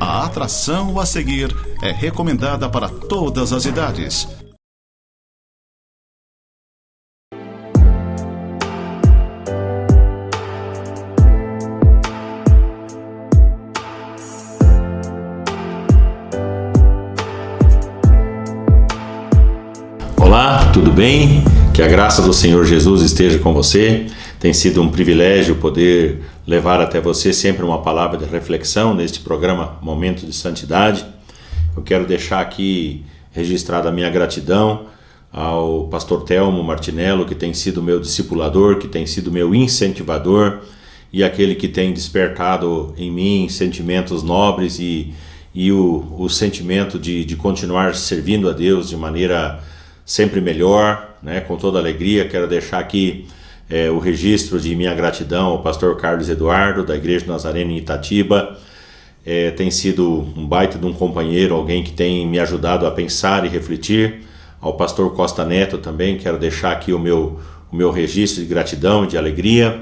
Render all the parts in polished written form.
A atração a seguir é recomendada para todas as idades. Olá, tudo bem? Que a graça do Senhor Jesus esteja com você. Tem sido um privilégio poder levar até você sempre uma palavra de reflexão neste programa Momento de Santidade. Eu quero deixar aqui registrada a minha gratidão ao pastor Telmo Martinello, que tem sido meu discipulador, que tem sido meu incentivador e aquele que tem despertado em mim sentimentos nobres e o sentimento de continuar servindo a Deus de maneira sempre melhor, né? Com toda alegria. Quero deixar aqui o registro de minha gratidão ao pastor Carlos Eduardo, da Igreja Nazarena em Itatiba. Tem sido um baita de um companheiro, alguém que tem me ajudado a pensar e refletir. Ao pastor Costa Neto também, quero deixar aqui o meu registro de gratidão e de alegria.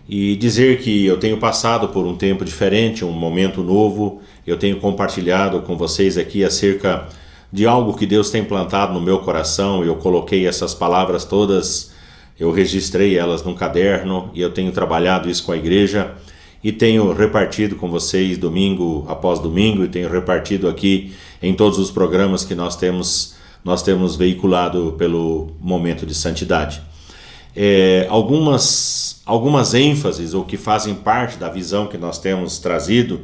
E dizer que eu tenho passado por um tempo diferente, um momento novo. Eu tenho compartilhado com vocês aqui acerca de algo que Deus tem plantado no meu coração. Eu coloquei essas palavras todas, eu registrei elas num caderno e eu tenho trabalhado isso com a igreja e tenho repartido com vocês domingo após domingo e tenho repartido aqui em todos os programas que nós temos veiculado pelo Momento de Santidade. Algumas ênfases ou que fazem parte da visão que nós temos trazido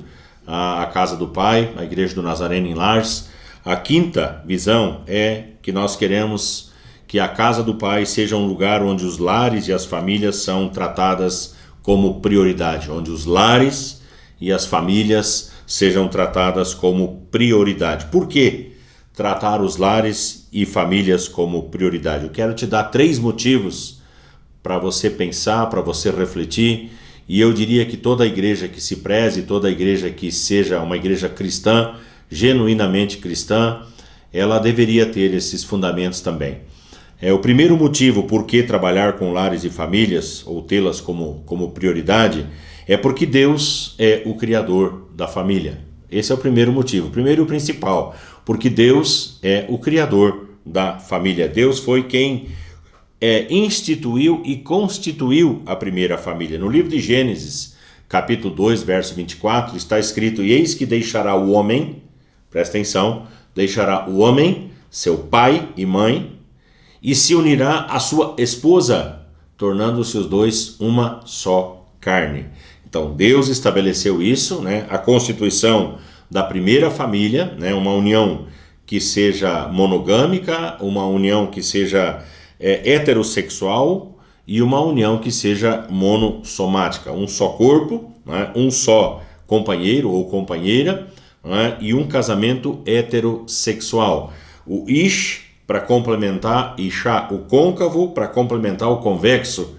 à Casa do Pai, a Igreja do Nazareno em Lages. A quinta visão é que nós queremos que a Casa do Pai seja um lugar onde os lares e as famílias são tratadas como prioridade, onde os lares e as famílias sejam tratadas como prioridade. Por que tratar os lares e famílias como prioridade? Eu quero te dar 3 motivos para você pensar, para você refletir, e eu diria que toda igreja que se preze, toda igreja que seja uma igreja cristã, genuinamente cristã, ela deveria ter esses fundamentos também. O primeiro motivo por que trabalhar com lares e famílias, ou tê-las como prioridade, é porque Deus é o Criador da família. Esse é o primeiro motivo, o primeiro e o principal, porque Deus é o Criador da família. Deus foi quem instituiu e constituiu a primeira família. No livro de Gênesis, capítulo 2, verso 24, está escrito: "E eis que deixará o homem", presta atenção, "deixará o homem, seu pai e mãe, e se unirá à sua esposa, tornando-se os dois uma só carne." Então Deus estabeleceu isso, né? A constituição da primeira família, né? Uma união que seja monogâmica, uma união que seja heterossexual e uma união que seja monossomática, um só corpo, né? Um só companheiro ou companheira, né? E um casamento heterossexual. O ish para complementar, ishá, o côncavo para complementar o convexo,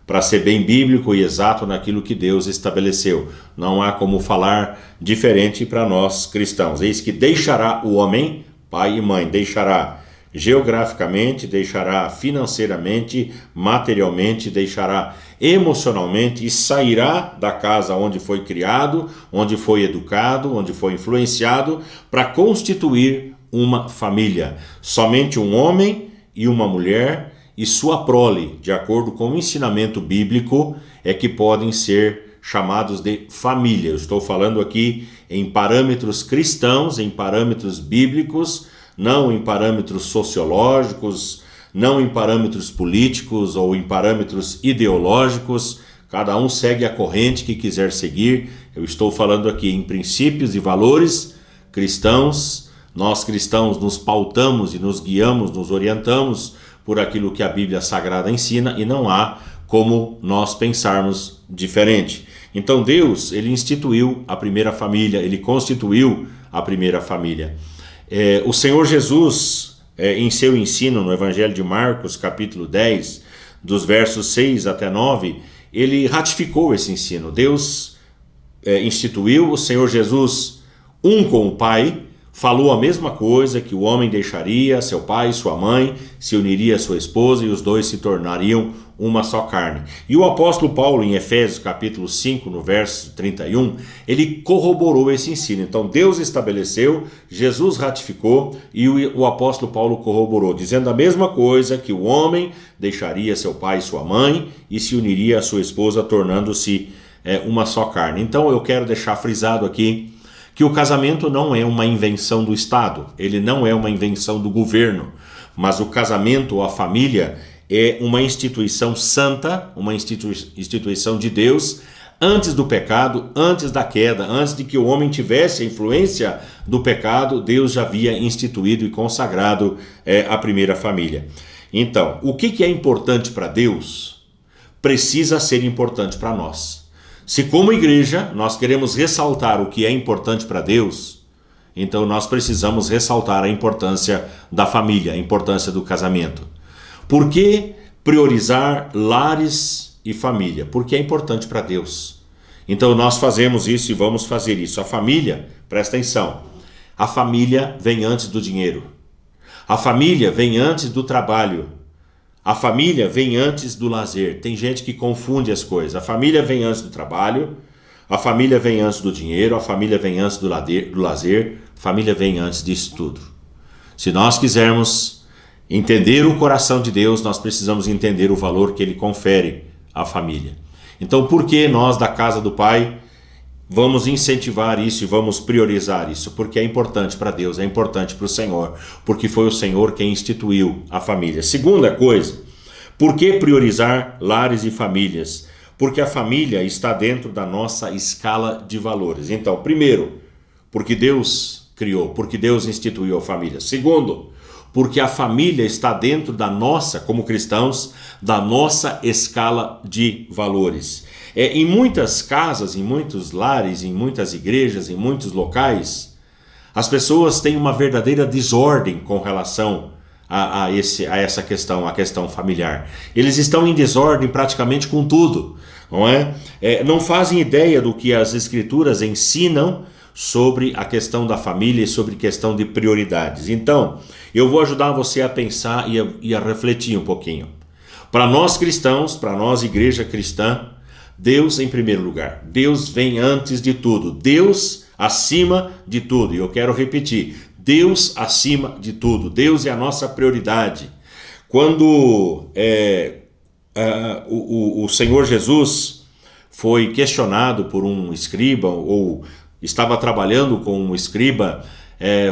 para ser bem bíblico e exato naquilo que Deus estabeleceu. Não há como falar diferente para nós cristãos. Eis que deixará o homem, pai e mãe, deixará geograficamente, deixará financeiramente, materialmente, deixará emocionalmente e sairá da casa onde foi criado, onde foi educado, onde foi influenciado, para constituir uma família. Somente um homem e uma mulher e sua prole, de acordo com o ensinamento bíblico, é que podem ser chamados de família. Eu estou falando aqui em parâmetros cristãos, em parâmetros bíblicos, não em parâmetros sociológicos, não em parâmetros políticos ou em parâmetros ideológicos. Cada um segue a corrente que quiser seguir. Eu estou falando aqui em princípios e valores cristãos. Nós cristãos nos pautamos e nos guiamos, nos orientamos por aquilo que a Bíblia Sagrada ensina e não há como nós pensarmos diferente. Então Deus, ele instituiu a primeira família, ele constituiu a primeira família. O Senhor Jesus, em seu ensino no Evangelho de Marcos, capítulo 10, dos versos 6 até 9, ele ratificou esse ensino. Deus instituiu, o Senhor Jesus, um com o Pai, falou a mesma coisa, que o homem deixaria seu pai e sua mãe, se uniria a sua esposa e os dois se tornariam uma só carne. E o apóstolo Paulo, em Efésios capítulo 5, no verso 31, ele corroborou esse ensino. Então Deus estabeleceu, Jesus ratificou e o apóstolo Paulo corroborou, dizendo a mesma coisa, que o homem deixaria seu pai e sua mãe e se uniria a sua esposa, tornando-se uma só carne. Então eu quero deixar frisado aqui que o casamento não é uma invenção do Estado, ele não é uma invenção do governo, mas o casamento ou a família é uma instituição santa, uma instituição de Deus, antes do pecado, antes da queda, antes de que o homem tivesse a influência do pecado, Deus já havia instituído e consagrado a primeira família. Então, o que é importante para Deus precisa ser importante para nós. Se como igreja nós queremos ressaltar o que é importante para Deus, então nós precisamos ressaltar a importância da família, a importância do casamento. Por que priorizar lares e família? Porque é importante para Deus. Então nós fazemos isso e vamos fazer isso. A família, presta atenção, a família vem antes do dinheiro. A família vem antes do trabalho. A família vem antes do lazer. Tem gente que confunde as coisas. A família vem antes do trabalho, a família vem antes do dinheiro, a família vem antes do lazer, a família vem antes disso tudo. Se nós quisermos entender o coração de Deus, nós precisamos entender o valor que Ele confere à família. Então, por que nós da casa do Pai vamos incentivar isso e vamos priorizar isso? Porque é importante para Deus, é importante para o Senhor, porque foi o Senhor quem instituiu a família. Segunda coisa, por que priorizar lares e famílias? Porque a família está dentro da nossa escala de valores. Então, primeiro, porque Deus criou, porque Deus instituiu a família. Segundo, porque a família está dentro da nossa, como cristãos, da nossa escala de valores. Em muitas casas, em muitos lares, em muitas igrejas, em muitos locais, as pessoas têm uma verdadeira desordem com relação a essa questão, a questão familiar. Eles estão em desordem praticamente com tudo, não é? Não fazem ideia do que as Escrituras ensinam sobre a questão da família e sobre a questão de prioridades. Então, eu vou ajudar você a pensar e a refletir um pouquinho. Para nós cristãos, para nós igreja cristã, Deus em primeiro lugar. Deus vem antes de tudo. Deus acima de tudo. E eu quero repetir, Deus acima de tudo. Deus é a nossa prioridade. Quando o Senhor Jesus foi questionado por um escriba, ou estava trabalhando com um escriba,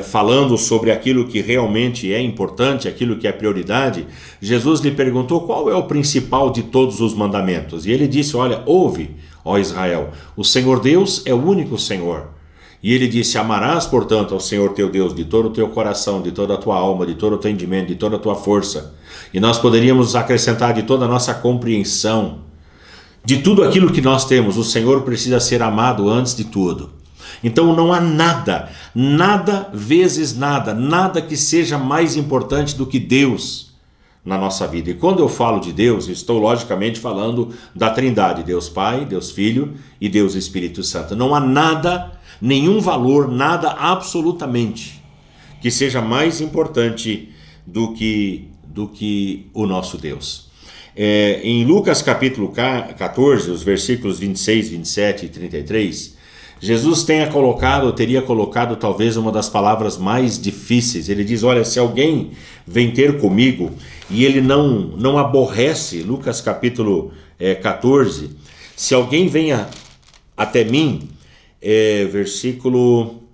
falando sobre aquilo que realmente é importante, aquilo que é prioridade, Jesus lhe perguntou qual é o principal de todos os mandamentos. E ele disse, olha, ouve, ó Israel, o Senhor Deus é o único Senhor. E ele disse, amarás, portanto, ao Senhor teu Deus de todo o teu coração, de toda a tua alma, de todo o teu entendimento, de toda a tua força. E nós poderíamos acrescentar de toda a nossa compreensão. De tudo aquilo que nós temos, o Senhor precisa ser amado antes de tudo. Então não há nada vezes nada que seja mais importante do que Deus na nossa vida. E quando eu falo de Deus, estou logicamente falando da Trindade, Deus Pai, Deus Filho e Deus Espírito Santo. Não há nada, nenhum valor, nada absolutamente que seja mais importante do que o nosso Deus. Em Lucas capítulo 14, os versículos 26, 27 e 33, Jesus teria colocado talvez uma das palavras mais difíceis. Ele diz, olha, se alguém vem ter comigo e ele não aborrece, Lucas capítulo 14, se alguém venha até mim, versículo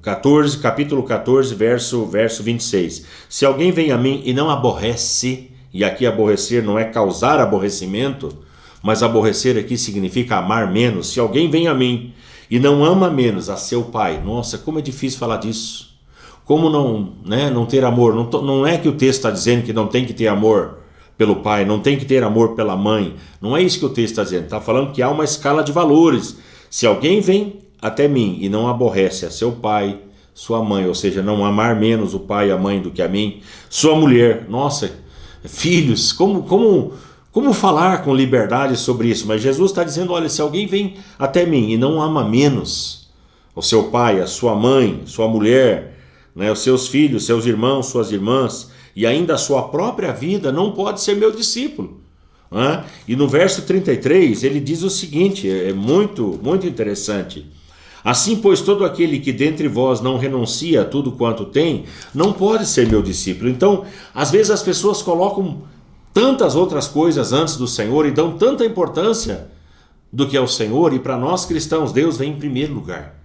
14, capítulo 14, verso 26, se alguém vem a mim e não aborrece, e aqui aborrecer não é causar aborrecimento, mas aborrecer aqui significa amar menos, se alguém vem a mim e não ama menos a seu pai. Nossa, como é difícil falar disso. Como não ter amor. Não é que o texto está dizendo que não tem que ter amor pelo pai, não tem que ter amor pela mãe. Não é isso que o texto está dizendo. Está falando que há uma escala de valores. Se alguém vem até mim e não aborrece a seu pai, sua mãe, ou seja, não amar menos o pai e a mãe do que a mim, sua mulher, nossa, filhos, como falar com liberdade sobre isso? Mas Jesus está dizendo, olha, se alguém vem até mim e não ama menos, o seu pai, a sua mãe, sua mulher, né, os seus filhos, seus irmãos, suas irmãs, e ainda a sua própria vida, não pode ser meu discípulo. Né? E no verso 33 ele diz o seguinte, é muito, muito interessante: assim, pois, todo aquele que dentre vós não renuncia a tudo quanto tem, não pode ser meu discípulo. Então, às vezes as pessoas colocam tantas outras coisas antes do Senhor e dão tanta importância do que é o Senhor, e para nós cristãos, Deus vem em primeiro lugar.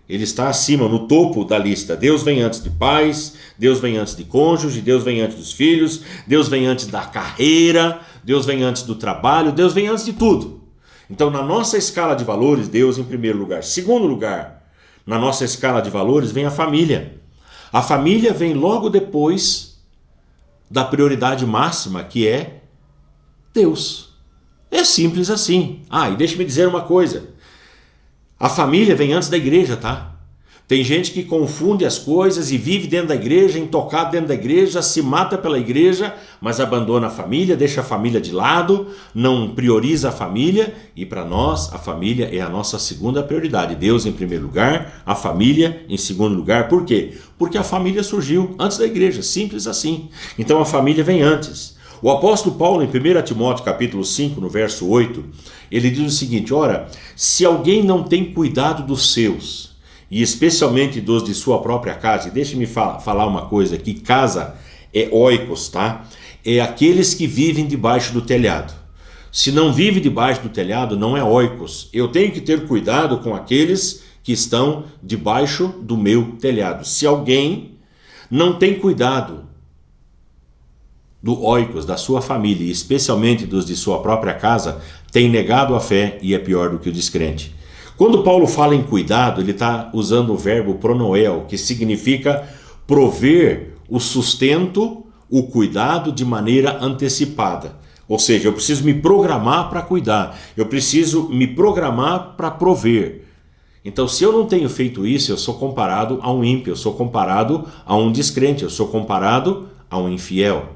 Ele está acima, no topo da lista. Deus vem antes de pais, Deus vem antes de cônjuge, Deus vem antes dos filhos, Deus vem antes da carreira, Deus vem antes do trabalho, Deus vem antes de tudo. Então, na nossa escala de valores, Deus em primeiro lugar. Segundo lugar, na nossa escala de valores vem a família. A família vem logo depois da prioridade máxima, que é Deus. É simples assim. E deixa-me dizer uma coisa. A família vem antes da igreja, tá? Tem gente que confunde as coisas e vive dentro da igreja, intocado dentro da igreja, se mata pela igreja, mas abandona a família, deixa a família de lado, não prioriza a família, e para nós a família é a nossa segunda prioridade. Deus em primeiro lugar, a família em segundo lugar. Por quê? Porque a família surgiu antes da igreja, simples assim. Então a família vem antes. O apóstolo Paulo, em 1 Timóteo capítulo 5, no verso 8, ele diz o seguinte: ora, se alguém não tem cuidado dos seus, e especialmente dos de sua própria casa, e deixe-me falar uma coisa aqui, casa é oikos, tá? É aqueles que vivem debaixo do telhado. Se não vive debaixo do telhado, não é oikos. Eu tenho que ter cuidado com aqueles que estão debaixo do meu telhado. Se alguém não tem cuidado do oikos, da sua família, e especialmente dos de sua própria casa, tem negado a fé e é pior do que o descrente. Quando Paulo fala em cuidado, ele está usando o verbo pronoel, que significa prover o sustento, o cuidado de maneira antecipada. Ou seja, eu preciso me programar para cuidar, eu preciso me programar para prover. Então, se eu não tenho feito isso, eu sou comparado a um ímpio, eu sou comparado a um descrente, eu sou comparado a um infiel.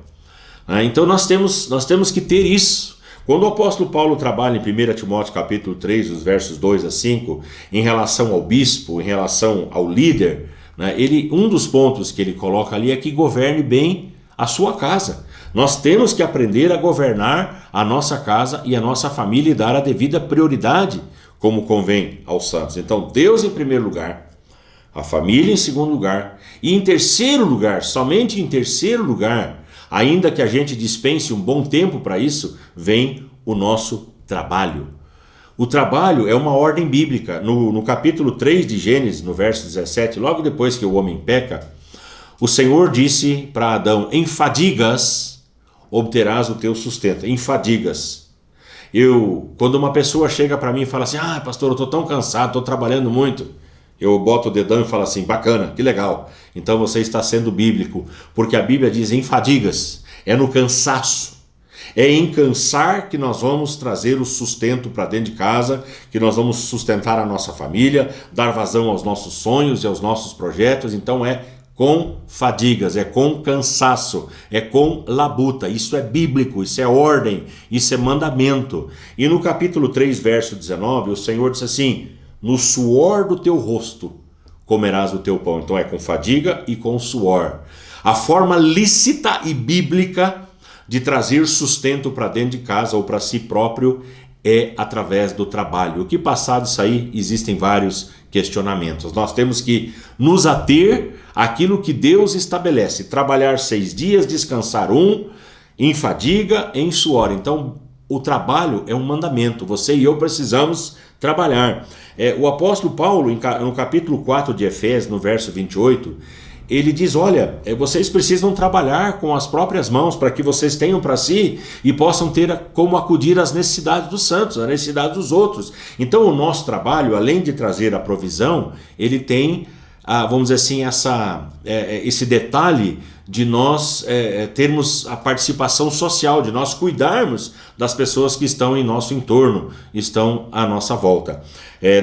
Então nós temos que ter isso. Quando o apóstolo Paulo trabalha em 1 Timóteo capítulo 3, os versos 2 a 5, em relação ao bispo, em relação ao líder, um dos pontos que ele coloca ali é que governe bem a sua casa. Nós temos que aprender a governar a nossa casa e a nossa família e dar a devida prioridade, como convém aos santos. Então, Deus em primeiro lugar, a família em segundo lugar, e em terceiro lugar, somente em terceiro lugar, ainda que a gente dispense um bom tempo para isso, vem o nosso trabalho. O trabalho é uma ordem bíblica. No capítulo 3 de Gênesis, no verso 17, logo depois que o homem peca, o Senhor disse para Adão: em fadigas obterás o teu sustento. Em fadigas. Quando uma pessoa chega para mim e fala assim: pastor, eu estou tão cansado, estou trabalhando muito, eu boto o dedão e falo assim: bacana, que legal. Então você está sendo bíblico, porque a Bíblia diz em fadigas, é no cansaço. É em cansar que nós vamos trazer o sustento para dentro de casa, que nós vamos sustentar a nossa família, dar vazão aos nossos sonhos e aos nossos projetos. Então é com fadigas, é com cansaço, é com labuta. Isso é bíblico, isso é ordem, isso é mandamento. E no capítulo 3, verso 19, o Senhor disse assim: no suor do teu rosto comerás o teu pão. Então é com fadiga e com suor. A forma lícita e bíblica de trazer sustento para dentro de casa ou para si próprio é através do trabalho. O que passar disso aí, existem vários questionamentos. Nós temos que nos ater àquilo que Deus estabelece. Trabalhar 6 dias, descansar 1, em fadiga, em suor. Então o trabalho é um mandamento. Você e eu precisamos trabalhar. O apóstolo Paulo, no capítulo 4 de Efésios, no verso 28, ele diz: olha, vocês precisam trabalhar com as próprias mãos para que vocês tenham para si e possam ter como acudir às necessidades dos santos, às necessidades dos outros. Então o nosso trabalho, além de trazer a provisão, ele tem, vamos dizer assim, esse detalhe de nós termos a participação social, de nós cuidarmos das pessoas que estão em nosso entorno, estão à nossa volta.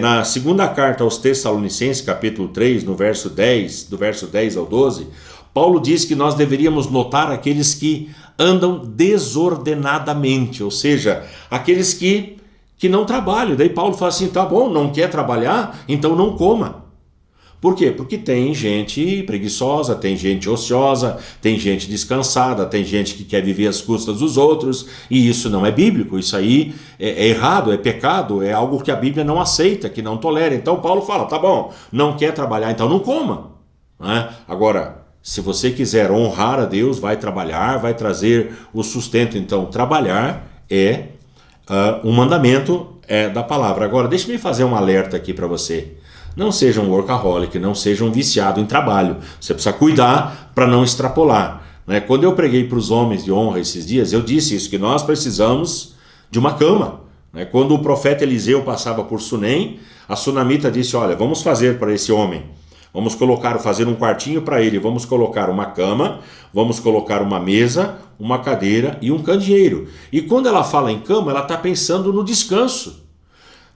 Na segunda carta aos Tessalonicenses, capítulo 3, no verso 10, do verso 10 ao 12, Paulo diz que nós deveríamos notar aqueles que andam desordenadamente, ou seja, aqueles que não trabalham. Daí Paulo fala assim: tá bom, não quer trabalhar, então não coma. Por quê? Porque tem gente preguiçosa, tem gente ociosa, tem gente descansada, tem gente que quer viver às custas dos outros, e isso não é bíblico, isso aí é errado, é pecado, é algo que a Bíblia não aceita, que não tolera. Então Paulo fala, tá bom, não quer trabalhar, então não coma. Né? Agora, se você quiser honrar a Deus, vai trabalhar, vai trazer o sustento. Então, trabalhar é um mandamento da palavra. Agora, deixa-me fazer um alerta aqui para você. Não seja um workaholic, não seja um viciado em trabalho. Você precisa cuidar para não extrapolar. Né? Quando eu preguei para os homens de honra esses dias, eu disse isso, que nós precisamos de uma cama. Né? Quando o profeta Eliseu passava por Sunem, a sunamita disse, olha, vamos fazer para esse homem. Vamos fazer um quartinho para ele, vamos colocar uma cama, vamos colocar uma mesa, uma cadeira e um candeeiro. E quando ela fala em cama, ela está pensando no descanso.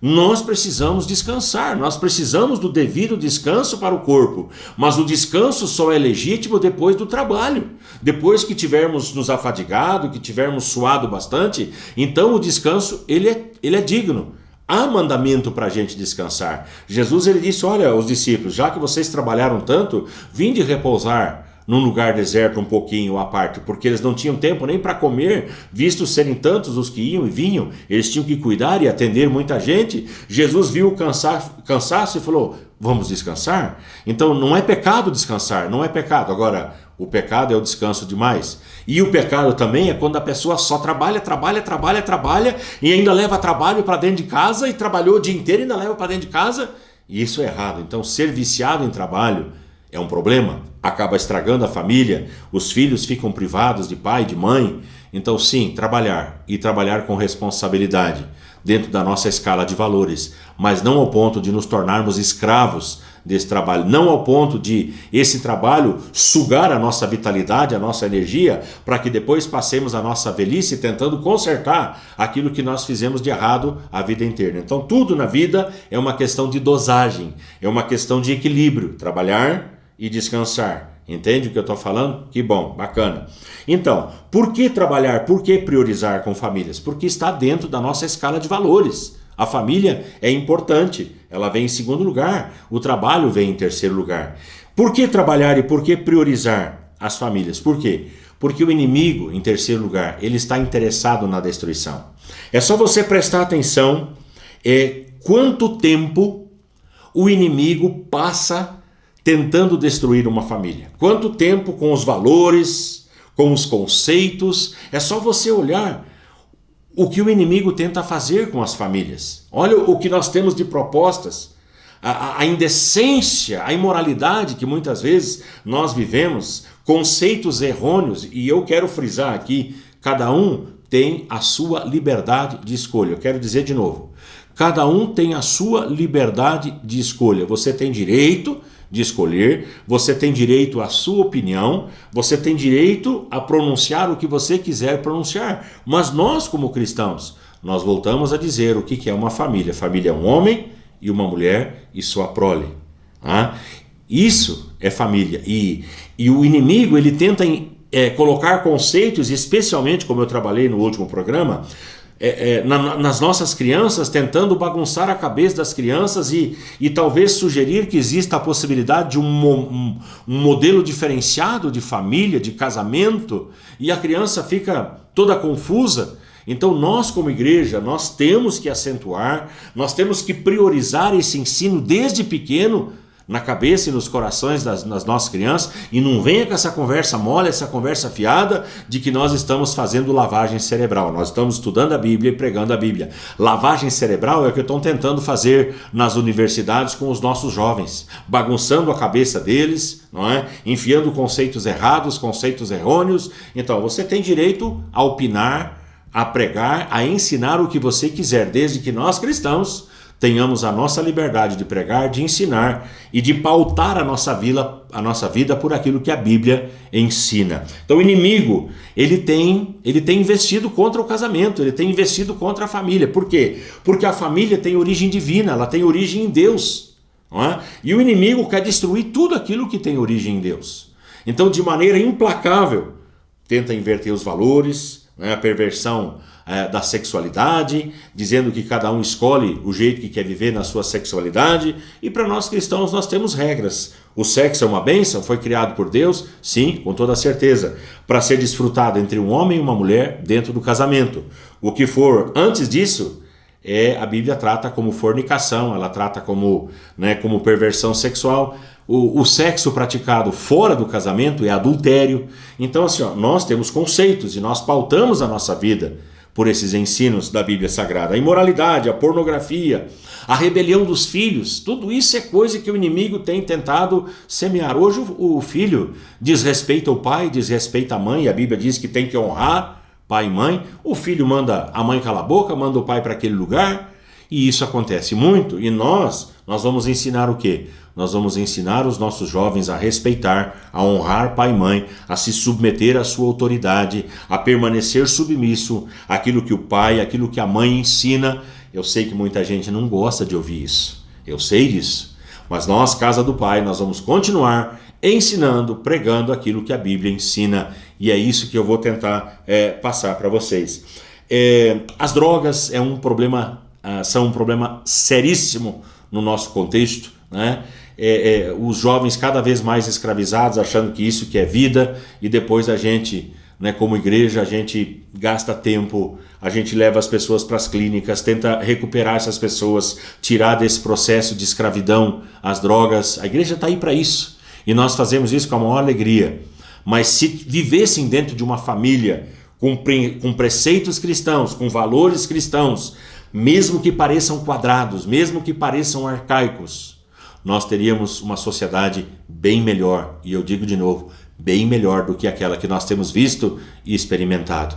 Nós precisamos descansar, nós precisamos do devido descanso para o corpo, mas o descanso só é legítimo depois do trabalho. Depois que tivermos nos afadigado, que tivermos suado bastante, então o descanso ele é digno. Há mandamento para a gente descansar. Jesus ele disse, olha, aos discípulos, já que vocês trabalharam tanto, vinde repousar num lugar deserto um pouquinho à parte, porque eles não tinham tempo nem para comer, visto serem tantos os que iam e vinham, eles tinham que cuidar e atender muita gente. Jesus viu o cansaço e falou, vamos descansar? Então não é pecado descansar, não é pecado. Agora, o pecado é o descanso demais. E o pecado também é quando a pessoa só trabalha e ainda leva trabalho para dentro de casa e trabalhou o dia inteiro e ainda leva para dentro de casa. E isso é errado. Então ser viciado em trabalho é um problema. Acaba estragando a família, os filhos ficam privados de pai, de mãe. Então sim, trabalhar e trabalhar com responsabilidade dentro da nossa escala de valores, mas não ao ponto de nos tornarmos escravos desse trabalho, não ao ponto de esse trabalho sugar a nossa vitalidade, a nossa energia, para que depois passemos a nossa velhice tentando consertar aquilo que nós fizemos de errado a vida inteira. Então tudo na vida é uma questão de dosagem, é uma questão de equilíbrio, trabalhar e descansar. Entende o que eu estou falando? Que bom, bacana. Então, por que trabalhar, por que priorizar com famílias? Porque está dentro da nossa escala de valores. A família é importante, ela vem em segundo lugar, o trabalho vem em terceiro lugar. Por que trabalhar e por que priorizar as famílias? Por quê? Porque o inimigo, em terceiro lugar, ele está interessado na destruição. É só você prestar atenção quanto tempo o inimigo passa tentando destruir uma família. Quanto tempo com os valores, com os conceitos. É só você olhar o que o inimigo tenta fazer com as famílias. Olha o que nós temos de propostas. A indecência, a imoralidade que muitas vezes nós vivemos, conceitos errôneos. E eu quero frisar aqui, cada um tem a sua liberdade de escolha. Eu quero dizer de novo, cada um tem a sua liberdade de escolha. Você tem direito de escolher, você tem direito à sua opinião, você tem direito a pronunciar o que você quiser pronunciar. Mas nós, como cristãos, nós voltamos a dizer o que é uma família. Família é um homem e uma mulher e sua prole. Isso é família. E o inimigo, ele tenta colocar conceitos, especialmente como eu trabalhei no último programa, nas nossas crianças, tentando bagunçar a cabeça das crianças e talvez sugerir que exista a possibilidade de um modelo diferenciado de família, de casamento, e a criança fica toda confusa. Então nós como igreja, nós temos que acentuar, nós temos que priorizar esse ensino desde pequeno, na cabeça e nos corações das nossas crianças, e não venha com essa conversa mole, essa conversa fiada de que nós estamos fazendo lavagem cerebral. Nós estamos estudando a Bíblia e pregando a Bíblia. Lavagem cerebral é o que estão tentando fazer nas universidades com os nossos jovens, bagunçando a cabeça deles, não é? Enfiando conceitos errados, conceitos errôneos. Então você tem direito a opinar, a pregar, a ensinar o que você quiser, desde que nós cristãos tenhamos a nossa liberdade de pregar, de ensinar e de pautar a nossa vida por aquilo que a Bíblia ensina. Então o inimigo, ele tem investido contra o casamento, ele tem investido contra a família. Por quê? Porque a família tem origem divina, ela tem origem em Deus. Não é? E o inimigo quer destruir tudo aquilo que tem origem em Deus. Então, de maneira implacável, tenta inverter os valores, a perversão da sexualidade, dizendo que cada um escolhe o jeito que quer viver na sua sexualidade. E para nós cristãos nós temos regras. O sexo é uma bênção, foi criado por Deus? Sim, com toda certeza, para ser desfrutado entre um homem e uma mulher dentro do casamento. O que for antes disso, a Bíblia trata como fornicação, ela trata como perversão sexual. O sexo praticado fora do casamento é adultério. Então assim, nós temos conceitos e nós pautamos a nossa vida por esses ensinos da Bíblia Sagrada. A imoralidade, a pornografia, a rebelião dos filhos, tudo isso é coisa que o inimigo tem tentado semear. Hoje o filho desrespeita o pai, desrespeita a mãe, e a Bíblia diz que tem que honrar pai e mãe. O filho manda a mãe calar a boca, manda o pai para aquele lugar, e isso acontece muito. E nós vamos ensinar o quê? Nós vamos ensinar os nossos jovens a respeitar, a honrar pai e mãe, a se submeter à sua autoridade, a permanecer submisso àquilo que o pai, àquilo que a mãe ensina. Eu sei que muita gente não gosta de ouvir isso, eu sei disso, mas nós, Casa do Pai, nós vamos continuar ensinando, pregando aquilo que a Bíblia ensina, e é isso que eu vou tentar passar para vocês. As drogas são um problema seríssimo no nosso contexto, né? Os jovens cada vez mais escravizados, achando que isso que é vida, e depois a gente, como igreja, a gente gasta tempo, a gente leva as pessoas para as clínicas, tenta recuperar essas pessoas, tirar desse processo de escravidão as drogas. A igreja está aí para isso, e nós fazemos isso com a maior alegria. Mas se vivessem dentro de uma família com preceitos cristãos, com valores cristãos, mesmo que pareçam quadrados, mesmo que pareçam arcaicos, nós teríamos uma sociedade bem melhor, e eu digo de novo, bem melhor do que aquela que nós temos visto e experimentado.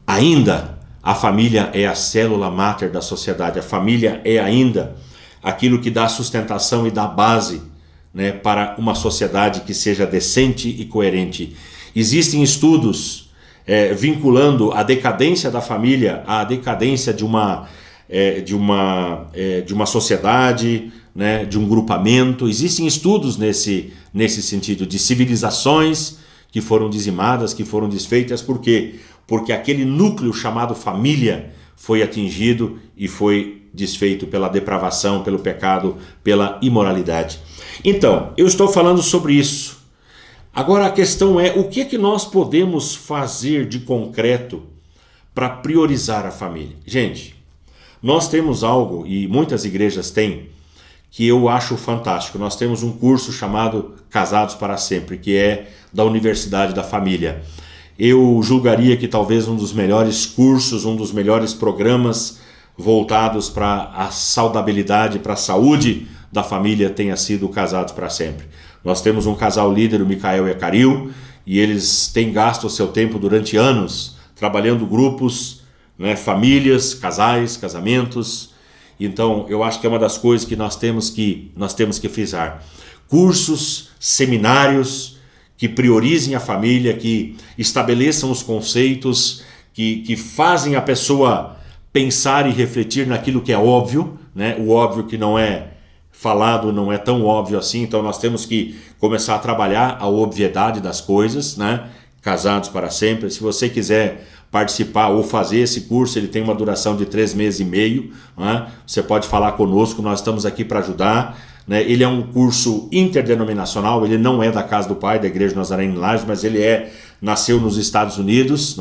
Ainda, a família é a célula máter da sociedade, a família é ainda aquilo que dá sustentação e dá base, para uma sociedade que seja decente e coerente. Existem estudos vinculando a decadência da família à decadência de uma sociedade, de um grupamento. Existem estudos nesse sentido, de civilizações que foram dizimadas, que foram desfeitas. Por quê? Porque aquele núcleo chamado família foi atingido e foi desfeito pela depravação, pelo pecado, pela imoralidade. Então, eu estou falando sobre isso. Agora a questão é, o que nós podemos fazer de concreto para priorizar a família? Gente, nós temos algo, e muitas igrejas têm, que eu acho fantástico. Nós temos um curso chamado Casados para Sempre, que é da Universidade da Família. Eu julgaria que talvez um dos melhores cursos, um dos melhores programas voltados para a saudabilidade, para a saúde da família tenha sido Casados para Sempre. Nós temos um casal líder, o Micael e a Caril, e eles têm gasto o seu tempo durante anos trabalhando grupos, famílias, casais, casamentos. Então, eu acho que é uma das coisas que nós temos que frisar. Cursos, seminários que priorizem a família, que estabeleçam os conceitos, que fazem a pessoa pensar e refletir naquilo que é óbvio, o óbvio que não é falado, não é tão óbvio assim. Então nós temos que começar a trabalhar a obviedade das coisas, Casados para Sempre. Se você quiser participar ou fazer esse curso, ele tem uma duração de 3 meses e meio, Você pode falar conosco, nós estamos aqui para ajudar, Ele é um curso interdenominacional, ele não é da Casa do Pai, da Igreja Nazarene em Lages, mas ele nasceu nos Estados Unidos,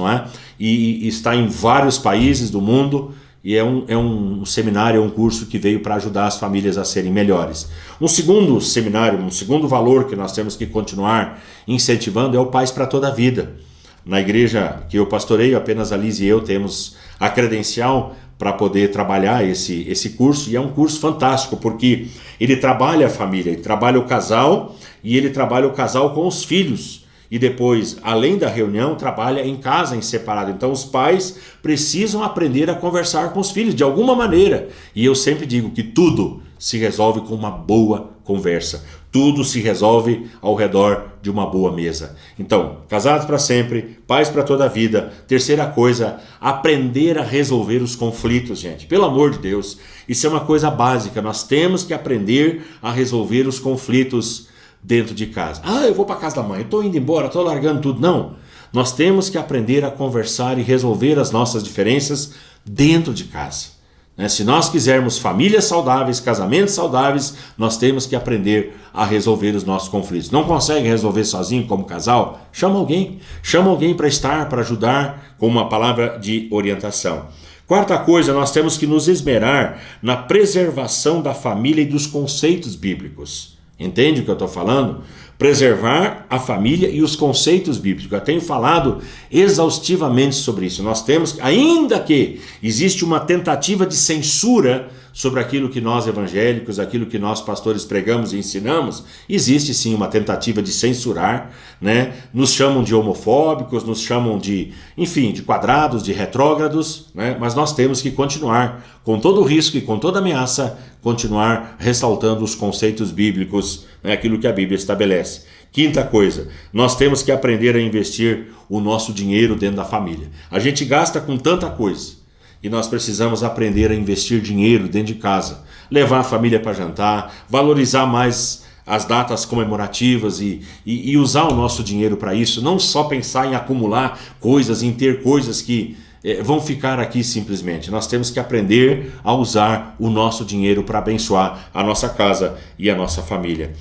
e está em vários países do mundo, e é um seminário, é um curso que veio para ajudar as famílias a serem melhores. Um segundo seminário, um segundo valor que nós temos que continuar incentivando é o Pais para Toda a Vida. Na igreja que eu pastoreio, apenas a Liz e eu temos a credencial para poder trabalhar esse curso, e é um curso fantástico, porque ele trabalha a família, ele trabalha o casal, e ele trabalha o casal com os filhos. E depois, além da reunião, trabalha em casa, em separado. Então os pais precisam aprender a conversar com os filhos de alguma maneira. E eu sempre digo que tudo se resolve com uma boa conversa. Tudo se resolve ao redor de uma boa mesa. Então, Casados para Sempre, Pais para Toda a Vida. Terceira coisa, aprender a resolver os conflitos, gente. Pelo amor de Deus, isso é uma coisa básica. Nós temos que aprender a resolver os conflitos dentro de casa. Eu vou para casa da mãe, eu estou indo embora, estou largando tudo. Não, Nós temos que aprender a conversar e resolver as nossas diferenças dentro de casa. Se nós quisermos famílias saudáveis, casamentos saudáveis, nós temos que aprender a resolver os nossos conflitos. Não consegue resolver sozinho como casal? Chama alguém para estar, para ajudar com uma palavra de orientação. Quarta coisa, nós temos que nos esmerar na preservação da família e dos conceitos bíblicos. Entende o que eu estou falando? Preservar a família e os conceitos bíblicos. Eu tenho falado exaustivamente sobre isso. Nós temos, ainda que existe uma tentativa de censura sobre aquilo que nós evangélicos, aquilo que nós pastores pregamos e ensinamos, existe sim uma tentativa de censurar, Nos chamam de homofóbicos, nos chamam de quadrados, de retrógrados, Mas nós temos que continuar, com todo o risco e com toda ameaça, continuar ressaltando os conceitos bíblicos, aquilo que a Bíblia estabelece. Quinta coisa, nós temos que aprender a investir o nosso dinheiro dentro da família. A gente gasta com tanta coisa e nós precisamos aprender a investir dinheiro dentro de casa, levar a família para jantar, valorizar mais as datas comemorativas e usar o nosso dinheiro para isso, não só pensar em acumular coisas, em ter coisas que vão ficar aqui simplesmente. Nós temos que aprender a usar o nosso dinheiro para abençoar a nossa casa e a nossa família.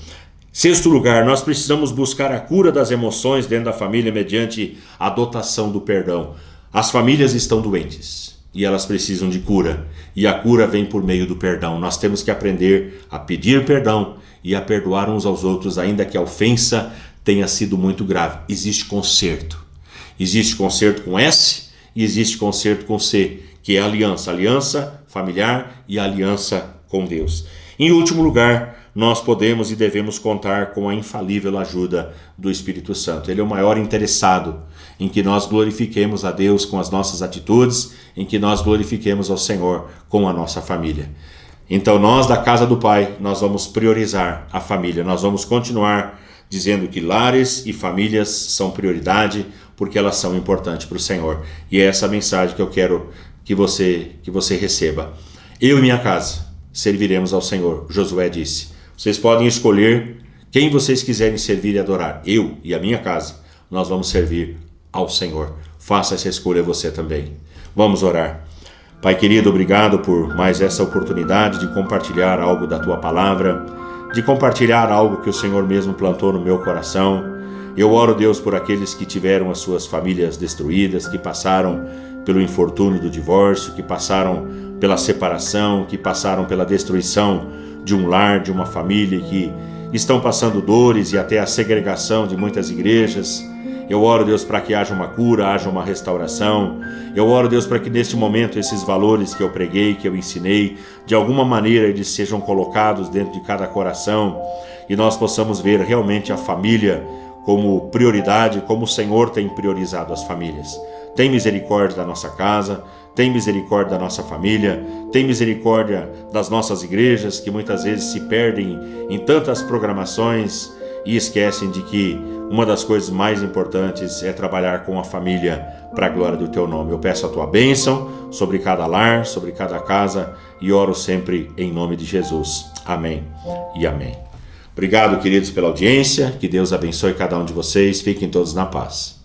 Sexto lugar, nós precisamos buscar a cura das emoções dentro da família mediante a dotação do perdão. As famílias estão doentes e elas precisam de cura, e a cura vem por meio do perdão. Nós temos que aprender a pedir perdão e a perdoar uns aos outros, ainda que a ofensa tenha sido muito grave. Existe conserto. Existe conserto com S e existe conserto com C, que é a aliança familiar e a aliança com Deus. Em último lugar, nós podemos e devemos contar com a infalível ajuda do Espírito Santo. Ele é o maior interessado em que nós glorifiquemos a Deus com as nossas atitudes, em que nós glorifiquemos ao Senhor com a nossa família. Então nós da casa do Pai, nós vamos priorizar a família, nós vamos continuar dizendo que lares e famílias são prioridade, porque elas são importantes para o Senhor. E é essa mensagem que eu quero que você receba. Eu e minha casa serviremos ao Senhor. Josué disse, vocês podem escolher quem vocês quiserem servir e adorar. Eu e a minha casa, nós vamos servir ao Senhor. Faça essa escolha você também. Vamos orar. Pai querido, obrigado por mais essa oportunidade de compartilhar algo da Tua Palavra, de compartilhar algo que o Senhor mesmo plantou no meu coração. Eu oro, Deus, por aqueles que tiveram as suas famílias destruídas, que passaram pelo infortúnio do divórcio, que passaram pela separação, que passaram pela destruição de um lar, de uma família, que estão passando dores e até a segregação de muitas igrejas. Eu oro, Deus, para que haja uma cura, haja uma restauração. Eu oro, Deus, para que neste momento esses valores que eu preguei, que eu ensinei, de alguma maneira eles sejam colocados dentro de cada coração e nós possamos ver realmente a família como prioridade, como o Senhor tem priorizado as famílias. Tem misericórdia da nossa casa, tem misericórdia da nossa família, tem misericórdia das nossas igrejas que muitas vezes se perdem em tantas programações e esquecem de que uma das coisas mais importantes é trabalhar com a família para a glória do Teu nome. Eu peço a Tua bênção sobre cada lar, sobre cada casa e oro sempre em nome de Jesus. Amém e amém. Obrigado, queridos, pela audiência. Que Deus abençoe cada um de vocês. Fiquem todos na paz.